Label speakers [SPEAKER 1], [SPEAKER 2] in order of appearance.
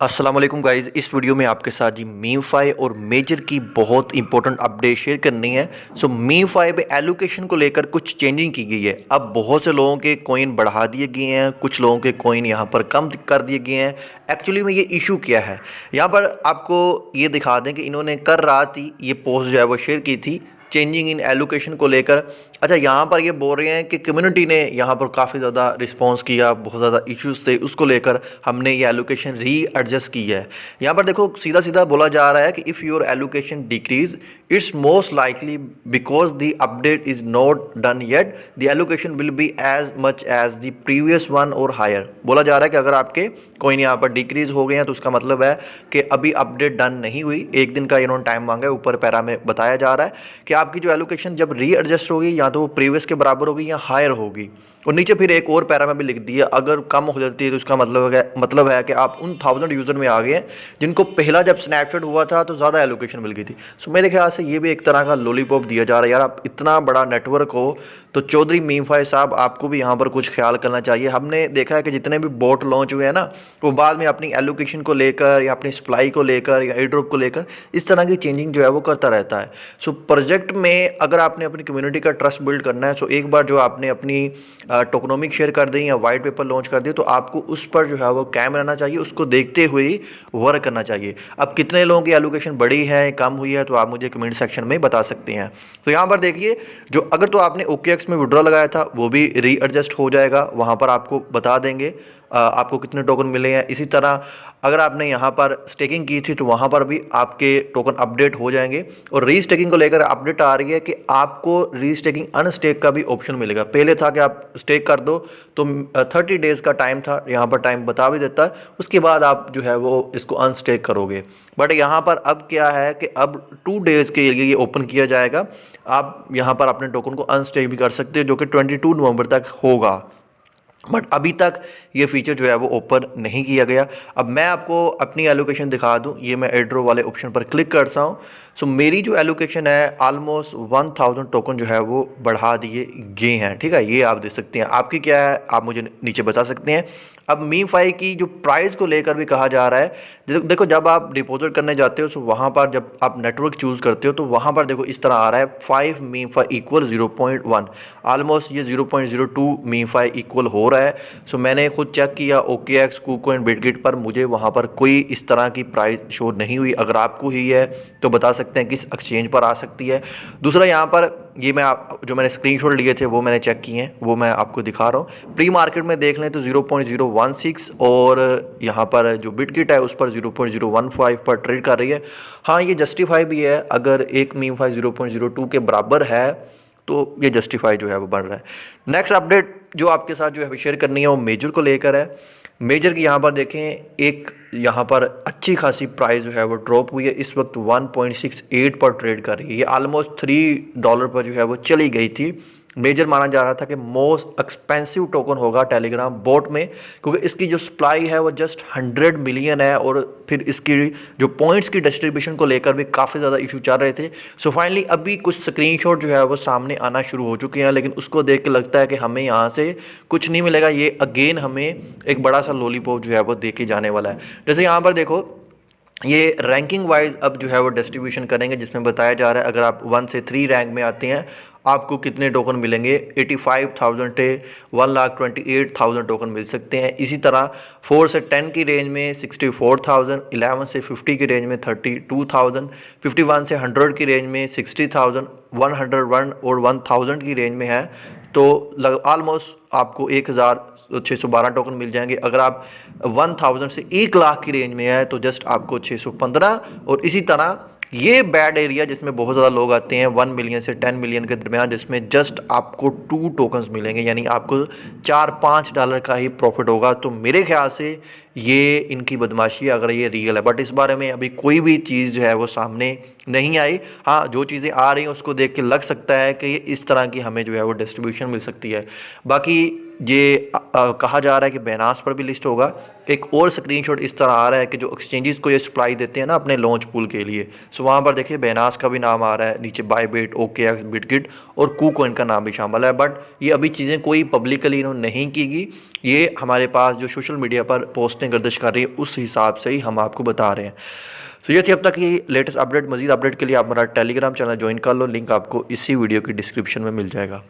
[SPEAKER 1] अस्सलाम वालेकुम गाइज़। इस वीडियो में आपके साथ जी मीमफाई और मेजर की बहुत इंपॉर्टेंट अपडेट शेयर करनी है। सो मीमफाई पे एलोकेशन को लेकर कुछ चेंजिंग की गई है। अब बहुत से लोगों के कॉइन बढ़ा दिए गए हैं, कुछ लोगों के कॉइन यहाँ पर कम कर दिए गए हैं। एक्चुअली में ये इशू क्या है, यहाँ पर आपको ये दिखा दें कि इन्होंने कल रात ही ये पोस्ट जो है वो शेयर की थी चेंजिंग इन एलोकेशन को लेकर। अच्छा, यहाँ पर ये बोल रहे हैं कि कम्युनिटी ने यहाँ पर काफ़ी ज़्यादा रिस्पांस किया, बहुत ज़्यादा इश्यूज थे, उसको लेकर हमने ये एलोकेशन री एडजस्ट की है। यहाँ पर देखो सीधा सीधा बोला जा रहा है कि if your allocation decreases it's most likely because the update is not done yet, the allocation will be as much as the previous one और हायर। बोला जा रहा है कि अगर आपके कॉइन यहाँ पर डिक्रीज हो गए हैं तो उसका मतलब है कि अभी अपडेट डन नहीं हुई। एक दिन का इन्होंने टाइम मांगा है, ऊपर पैरा में बताया जा रहा है कि आपकी जो एलोकेशन जब री एडजस्ट होगी या तो वो प्रीवियस के बराबर होगी या हायर होगी। और नीचे फिर एक और पैरा में भी लिख दिया अगर कम हो जाती है तो उसका मतलब है कि आप उन 1000 यूज़र में आ गए हैं जिनको पहला जब स्नैपशॉट हुआ था तो ज़्यादा एलोकेशन मिल गई थी। सो मेरे ख्याल से ये भी एक तरह का लॉलीपॉप दिया जा रहा है। यार आप इतना बड़ा नेटवर्क हो तो चौधरी मीमफाई साहब आपको भी यहाँ पर कुछ ख्याल करना चाहिए। हमने देखा है कि जितने भी बोट लॉन्च हुए हैं ना, वो बाद में अपनी एलोकेशन को लेकर या अपनी सप्लाई को लेकर या एयरड्रॉप को लेकर इस तरह की चेंजिंग जो है वो करता रहता है। सो प्रोजेक्ट में अगर आपने अपनी कम्युनिटी का ट्रस्ट बिल्ड करना है, सो एक बार जो आपने अपनी टोकनोमिक शेयर कर दी या वाइट पेपर लॉन्च कर दी तो आपको उस पर जो है वो कायम रहना चाहिए, उसको देखते हुए ही वर्क करना चाहिए। अब कितने लोगों की एलोकेशन बढ़ी है कम हुई है तो आप मुझे कमेंट सेक्शन में बता सकते हैं। तो यहाँ पर देखिए, जो अगर तो आपने OKX में विड्रॉ लगाया था वो भी री एडजस्ट हो जाएगा, वहाँ पर आपको बता देंगे आपको कितने टोकन मिले हैं। इसी तरह अगर आपने यहाँ पर स्टेकिंग की थी तो वहाँ पर भी आपके टोकन अपडेट हो जाएंगे। और री स्टेकिंग को लेकर अपडेट आ रही है कि आपको री स्टेकिंग अनस्टेक का भी ऑप्शन मिलेगा। पहले था कि आप स्टेक कर दो तो 30 डेज़ का टाइम था, यहाँ पर टाइम बता भी देता है, उसके बाद आप जो है वो इसको अनस्टेक करोगे। बट यहाँ पर अब क्या है कि अब 2 डेज़ के लिए ये ओपन किया जाएगा। आप यहाँ पर अपने टोकन को अनस्टेक भी कर सकते हो, जो कि 22 नवंबर तक होगा। बट अभी तक ये फीचर जो है वो ओपन नहीं किया गया। अब मैं आपको अपनी एलोकेशन दिखा दूं, ये मैं एयरड्रॉप वाले ऑप्शन पर क्लिक करता हूं। सो मेरी जो एलोकेशन है ऑलमोस्ट 1000 टोकन जो है वो बढ़ा दिए गए हैं। ठीक है, ये आप देख सकते हैं। आपकी क्या है आप मुझे नीचे बता सकते हैं। अब मीमफाई की जो प्राइस को लेकर भी कहा जा रहा है, देखो जब आप डिपॉजिट करने जाते हो तो वहाँ पर जब आप नेटवर्क चूज़ करते हो तो वहाँ पर देखो इस तरह आ रहा है 5 मीमफाई इक्वल 0.1। ऑलमोस्ट ये 0.02 मीमफाई इक्वल हो रहा है। सो मैंने खुद चेक किया OKX, KuCoin, बिटगिट पर, मुझे वहाँ पर कोई इस तरह की प्राइस शो नहीं हुई। अगर आपको हुई है तो बता सकते हैं किस एक्सचेंज पर आ सकती है। दूसरा यहाँ पर ये जो मैंने स्क्रीनशॉट लिए थे वो मैंने चेक किए हैं, वो मैं आपको दिखा रहा हूँ। प्री मार्केट में देख लें तो 0.016 और यहाँ पर जो बिटगिट है उस पर 0.015 पर ट्रेड कर रही है। हाँ, ये जस्टिफाई भी है, अगर एक मीमफाई 0.02 के बराबर है तो ये जस्टिफाई जो है वो बढ़ रहा है। नेक्स्ट अपडेट जो आपके साथ जो है शेयर करनी है वो मेजर को लेकर है। मेजर की यहाँ पर देखें, एक यहाँ पर अच्छी खासी प्राइस जो है वो ड्रॉप हुई है। इस वक्त 1.68 पर ट्रेड कर रही है। ये ऑलमोस्ट $3 पर जो है वो चली गई थी। मेजर माना जा रहा था कि मोस्ट एक्सपेंसिव टोकन होगा टेलीग्राम बोट में, क्योंकि इसकी जो सप्लाई है वो जस्ट 100 मिलियन है और फिर इसकी जो पॉइंट्स की डिस्ट्रीब्यूशन को लेकर भी काफ़ी ज़्यादा इशू चल रहे थे। सो फाइनली अभी कुछ स्क्रीनशॉट जो है वो सामने आना शुरू हो चुके हैं, लेकिन उसको देख के लगता है कि हमें यहाँ से कुछ नहीं मिलेगा। ये अगेन हमें एक बड़ा सा लॉलीपॉप जो है वो दे के जाने वाला है। जैसे यहाँ पर देखो, ये रैंकिंग वाइज अब जो है वो डिस्ट्रीब्यूशन करेंगे, जिसमें बताया जा रहा है अगर आप 1 से 3 रैंक में आते हैं आपको कितने टोकन मिलेंगे। 85,000 से 1,28,000 टोकन मिल सकते हैं। इसी तरह 4 से 10 की रेंज में 64,000, 11 से 50 की रेंज में 32,000, 51 से 100 की रेंज में 60,000, 101 और 1000 की रेंज में है तो ऑलमोस्ट आपको 1,612 टोकन मिल जाएंगे। अगर आप 1000 से 1 लाख की रेंज में है तो जस्ट आपको 615। और इसी तरह ये बैड एरिया जिसमें बहुत ज़्यादा लोग आते हैं 1 मिलियन से 10 मिलियन के दरमियान, जिसमें जस्ट आपको 2 टोकन्स मिलेंगे, यानी आपको $4-5 का ही प्रॉफिट होगा। तो मेरे ख्याल से ये इनकी बदमाशी अगर ये रियल है, बट इस बारे में अभी कोई भी चीज़ जो है वो सामने नहीं आई। हाँ, जो चीज़ें आ रही हैं उसको देख के लग सकता है कि ये इस तरह की हमें जो है वो डिस्ट्रीब्यूशन मिल सकती है। बाकी ये कहा जा रहा है कि बैनास पर भी लिस्ट होगा। एक और स्क्रीनशॉट इस तरह आ रहा है कि जो एक्सचेंजेस को ये सप्लाई देते हैं ना अपने लॉन्च पूल के लिए, सो वहाँ पर देखिए बैनास का भी नाम आ रहा है, नीचे बायबिट, OKX, बिटगिट और KuCoin का नाम भी शामिल है। बट ये अभी चीज़ें कोई पब्लिकली इन्होंने नहीं की गई ये हमारे पास जो सोशल मीडिया पर पोस्टें गर्दिश कर रही है उस हिसाब से ही हम आपको बता रहे हैं। तो ये थी अब तक की लेटेस्ट अपडेट। मजीद अपडेट के लिए आप हमारा टेलीग्राम चैनल ज्वाइन कर लो, लिंक आपको इसी वीडियो की डिस्क्रिप्शन में मिल जाएगा।